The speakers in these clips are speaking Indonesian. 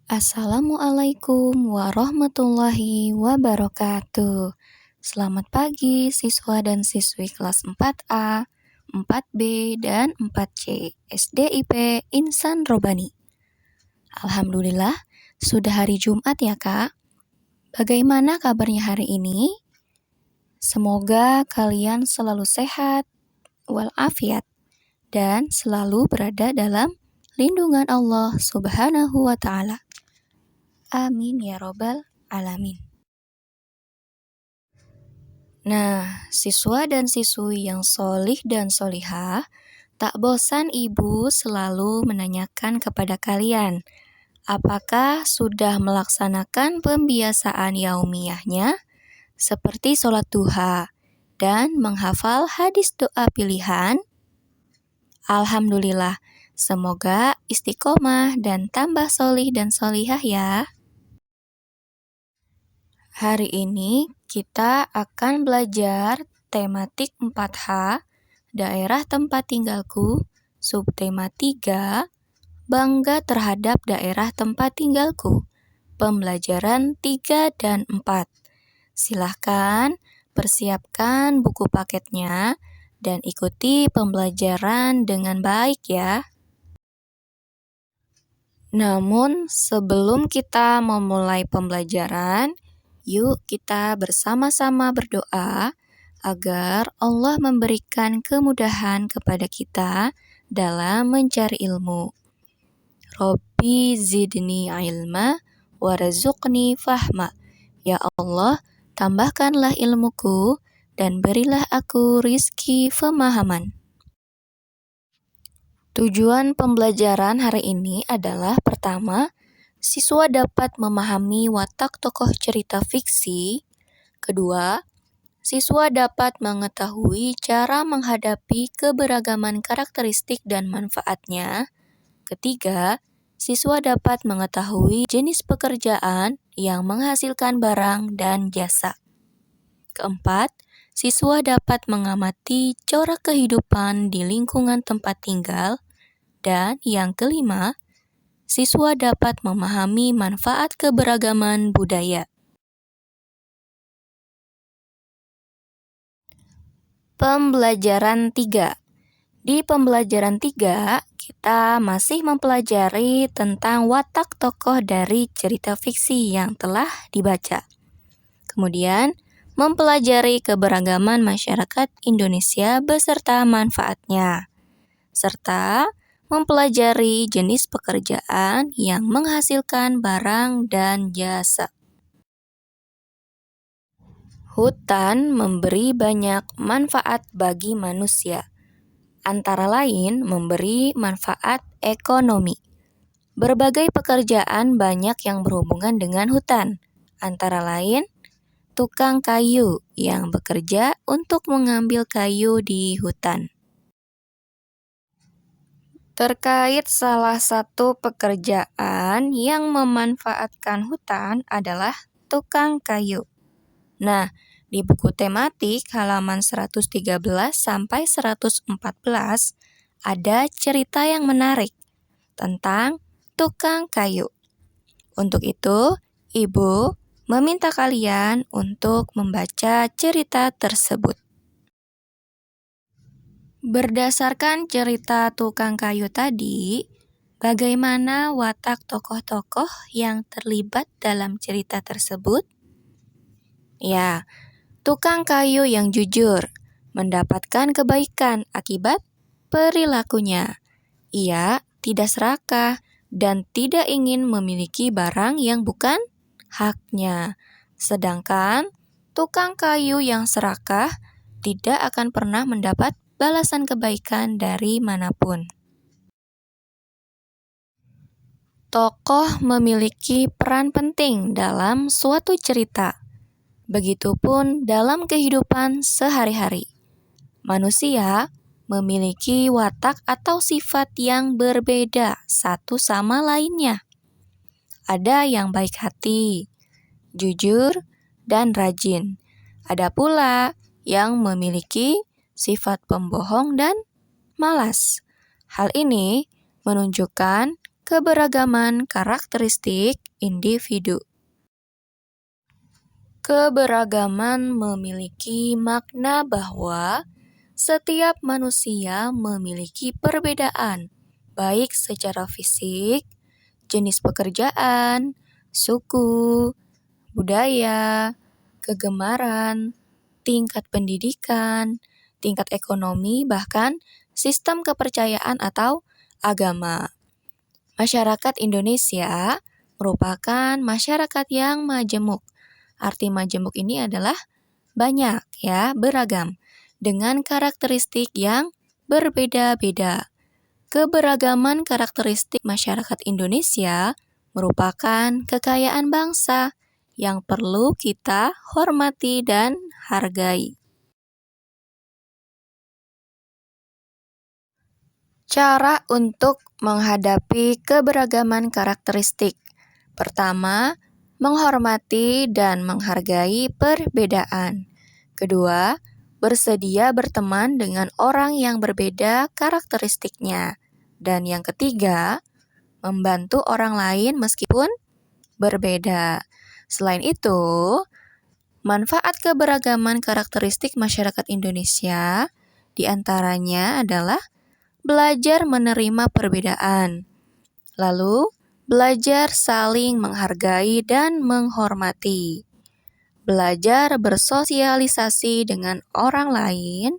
Assalamualaikum warahmatullahi wabarakatuh. Selamat pagi siswa dan siswi kelas 4A, 4B, dan 4C SDIP Insan Robani. Alhamdulillah, sudah hari Jumat ya Kak. Bagaimana kabarnya hari ini? Semoga kalian selalu sehat, walafiat, dan selalu berada dalam lindungan Allah Subhanahu wa Ta'ala. Amin ya robbal alamin. Nah, siswa dan siswi yang solih dan solihah, tak bosan ibu selalu menanyakan kepada kalian, apakah sudah melaksanakan pembiasaan yaumiyahnya seperti sholat duha dan menghafal hadis doa pilihan? Alhamdulillah, semoga istiqomah dan tambah solih dan solihah ya. Hari ini kita akan belajar tematik 4H, daerah tempat tinggalku, subtema 3, bangga terhadap daerah tempat tinggalku, pembelajaran 3 dan 4. Silahkan persiapkan buku paketnya dan ikuti pembelajaran dengan baik ya. Namun sebelum kita memulai pembelajaran, yuk kita bersama-sama berdoa agar Allah memberikan kemudahan kepada kita dalam mencari ilmu. Rabbi zidni ilma warzuqni fahma. Ya Allah, tambahkanlah ilmuku dan berilah aku rizki pemahaman. Tujuan pembelajaran hari ini adalah pertama, siswa dapat memahami watak tokoh cerita fiksi. Kedua, siswa dapat mengetahui cara menghadapi keberagaman karakteristik dan manfaatnya. Ketiga, siswa dapat mengetahui jenis pekerjaan yang menghasilkan barang dan jasa. Keempat, siswa dapat mengamati corak kehidupan di lingkungan tempat tinggal. Dan yang kelima, siswa dapat memahami manfaat keberagaman budaya. Pembelajaran 3. Di pembelajaran 3, kita masih mempelajari tentang watak tokoh dari cerita fiksi yang telah dibaca. Kemudian, mempelajari keberagaman masyarakat Indonesia beserta manfaatnya. Serta mempelajari jenis pekerjaan yang menghasilkan barang dan jasa. Hutan memberi banyak manfaat bagi manusia, antara lain memberi manfaat ekonomi. Berbagai pekerjaan banyak yang berhubungan dengan hutan, antara lain tukang kayu yang bekerja untuk mengambil kayu di hutan. Terkait salah satu pekerjaan yang memanfaatkan hutan adalah tukang kayu. Nah, di buku tematik halaman 113 sampai 114 ada cerita yang menarik tentang tukang kayu. Untuk itu, Ibu meminta kalian untuk membaca cerita tersebut. Berdasarkan cerita tukang kayu tadi, bagaimana watak tokoh-tokoh yang terlibat dalam cerita tersebut? Ya, tukang kayu yang jujur, mendapatkan kebaikan akibat perilakunya. Ia tidak serakah dan tidak ingin memiliki barang yang bukan haknya. Sedangkan tukang kayu yang serakah tidak akan pernah mendapat balasan kebaikan dari manapun. Tokoh memiliki peran penting dalam suatu cerita. Begitupun dalam kehidupan sehari-hari. Manusia memiliki watak atau sifat yang berbeda satu sama lainnya. Ada yang baik hati, jujur, dan rajin. Ada pula yang memiliki sifat pembohong dan malas. Hal ini menunjukkan keberagaman karakteristik individu. Keberagaman memiliki makna bahwa setiap manusia memiliki perbedaan, baik secara fisik, jenis pekerjaan, suku, budaya, kegemaran, tingkat pendidikan, tingkat ekonomi, bahkan sistem kepercayaan atau agama. Masyarakat Indonesia merupakan masyarakat yang majemuk. Arti majemuk ini adalah banyak ya, beragam, dengan karakteristik yang berbeda-beda. Keberagaman karakteristik masyarakat Indonesia merupakan kekayaan bangsa yang perlu kita hormati dan hargai. Cara untuk menghadapi keberagaman karakteristik. Pertama, menghormati dan menghargai perbedaan. Kedua, bersedia berteman dengan orang yang berbeda karakteristiknya. Dan yang ketiga, membantu orang lain meskipun berbeda. Selain itu, manfaat keberagaman karakteristik masyarakat Indonesia diantaranya adalah belajar menerima perbedaan, lalu belajar saling menghargai dan menghormati, belajar bersosialisasi dengan orang lain,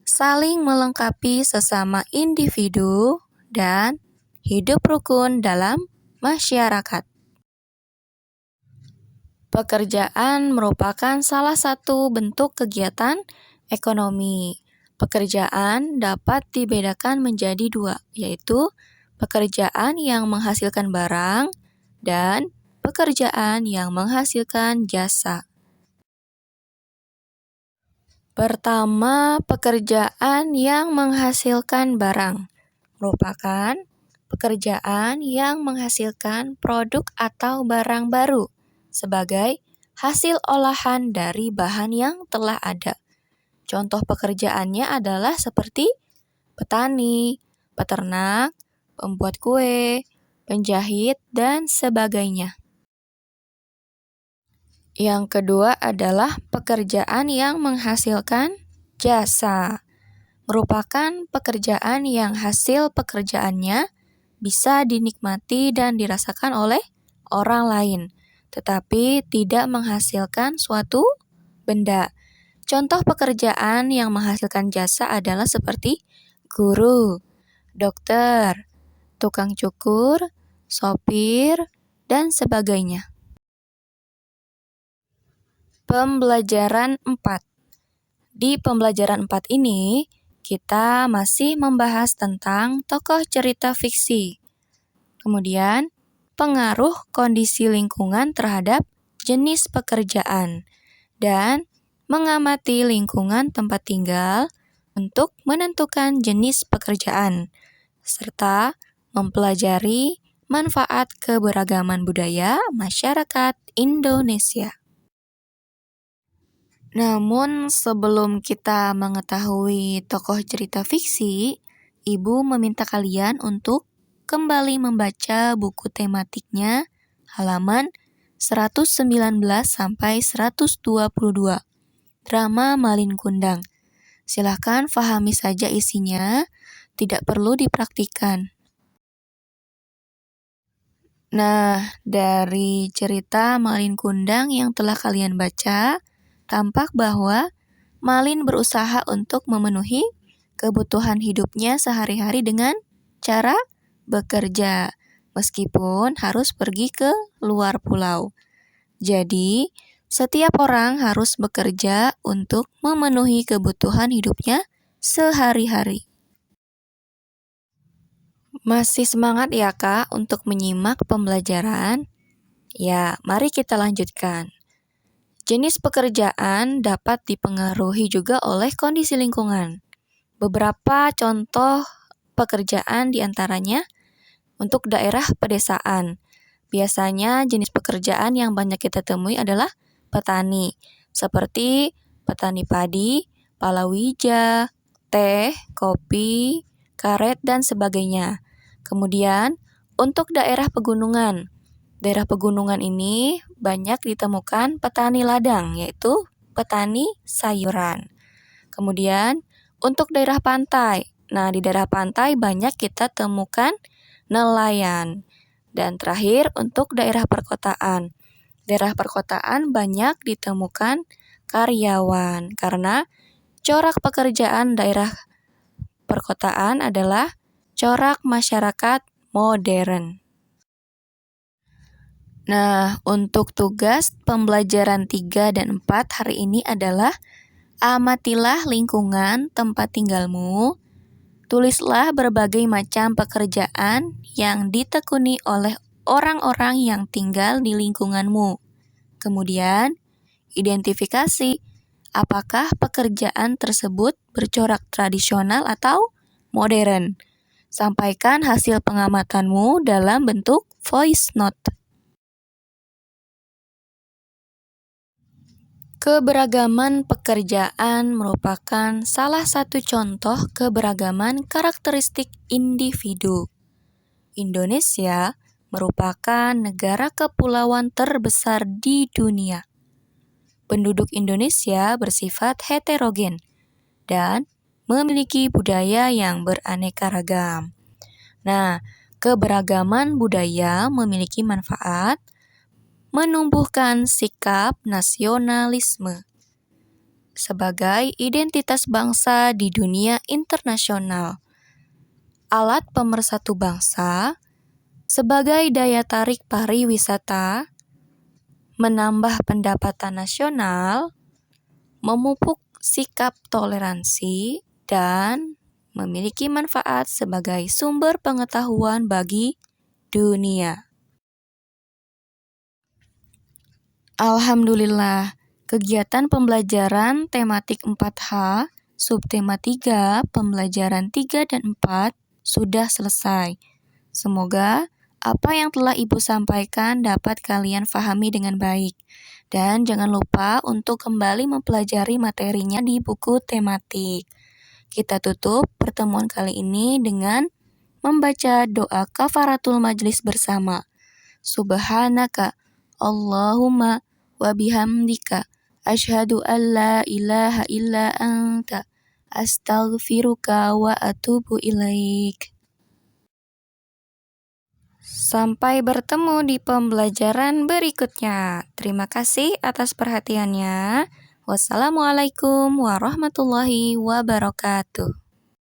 saling melengkapi sesama individu, dan hidup rukun dalam masyarakat. Pekerjaan merupakan salah satu bentuk kegiatan ekonomi. Pekerjaan dapat dibedakan menjadi dua, yaitu pekerjaan yang menghasilkan barang dan pekerjaan yang menghasilkan jasa. Pertama, pekerjaan yang menghasilkan barang merupakan pekerjaan yang menghasilkan produk atau barang baru sebagai hasil olahan dari bahan yang telah ada. Contoh pekerjaannya adalah seperti petani, peternak, pembuat kue, penjahit, dan sebagainya. Yang kedua adalah pekerjaan yang menghasilkan jasa. Merupakan pekerjaan yang hasil pekerjaannya bisa dinikmati dan dirasakan oleh orang lain, tetapi tidak menghasilkan suatu benda. Contoh pekerjaan yang menghasilkan jasa adalah seperti guru, dokter, tukang cukur, sopir, dan sebagainya. Pembelajaran 4. Di pembelajaran 4 ini, kita masih membahas tentang tokoh cerita fiksi. Kemudian, pengaruh kondisi lingkungan terhadap jenis pekerjaan, dan mengamati lingkungan tempat tinggal untuk menentukan jenis pekerjaan, serta mempelajari manfaat keberagaman budaya masyarakat Indonesia. Namun sebelum kita mengetahui tokoh cerita fiksi, Ibu meminta kalian untuk kembali membaca buku tematiknya halaman 119 sampai 122. Drama Malin Kundang. Silahkan pahami saja isinya, tidak perlu dipraktikkan. Nah, dari cerita Malin Kundang yang telah kalian baca, tampak bahwa Malin berusaha untuk memenuhi kebutuhan hidupnya sehari-hari dengan cara bekerja, meskipun harus pergi ke luar pulau. Jadi, setiap orang harus bekerja untuk memenuhi kebutuhan hidupnya sehari-hari. Masih semangat ya Kak untuk menyimak pembelajaran? Ya, mari kita lanjutkan. Jenis pekerjaan dapat dipengaruhi juga oleh kondisi lingkungan. Beberapa contoh pekerjaan diantaranya untuk daerah pedesaan. Biasanya jenis pekerjaan yang banyak kita temui adalah petani, seperti petani padi, palawija, teh, kopi, karet, dan sebagainya. Kemudian Untuk daerah pegunungan. Daerah pegunungan ini banyak ditemukan petani ladang, yaitu petani sayuran. Kemudian, untuk daerah pantai. Nah, di daerah pantai banyak kita temukan nelayan. Dan terakhir, untuk daerah perkotaan. Daerah perkotaan banyak ditemukan karyawan, karena corak pekerjaan daerah perkotaan adalah corak masyarakat modern. Nah, untuk tugas pembelajaran 3 dan 4 hari ini adalah amatilah lingkungan tempat tinggalmu. Tulislah berbagai macam pekerjaan yang ditekuni oleh orang-orang yang tinggal di lingkunganmu. Kemudian, identifikasi apakah pekerjaan tersebut bercorak tradisional atau modern. Sampaikan hasil pengamatanmu dalam bentuk voice note. Keberagaman pekerjaan merupakan salah satu contoh keberagaman karakteristik individu. Indonesia merupakan negara kepulauan terbesar di dunia. Penduduk Indonesia bersifat heterogen dan memiliki budaya yang beraneka ragam. Nah, keberagaman budaya memiliki manfaat menumbuhkan sikap nasionalisme sebagai identitas bangsa di dunia internasional. Alat pemersatu bangsa sebagai daya tarik pariwisata, menambah pendapatan nasional, memupuk sikap toleransi, dan memiliki manfaat sebagai sumber pengetahuan bagi dunia. Alhamdulillah, kegiatan pembelajaran tematik 4H, subtema 3, pembelajaran 3 dan 4 sudah selesai. Semoga apa yang telah Ibu sampaikan dapat kalian pahami dengan baik. Dan jangan lupa untuk kembali mempelajari materinya di buku tematik. Kita tutup pertemuan kali ini dengan membaca doa kafaratul majlis bersama. Subhanaka Allahumma wa bihamdika asyhadu an la ilaha illa anta astaghfiruka wa atubu ilaik. Sampai bertemu di pembelajaran berikutnya. Terima kasih atas perhatiannya. Wassalamualaikum warahmatullahi wabarakatuh.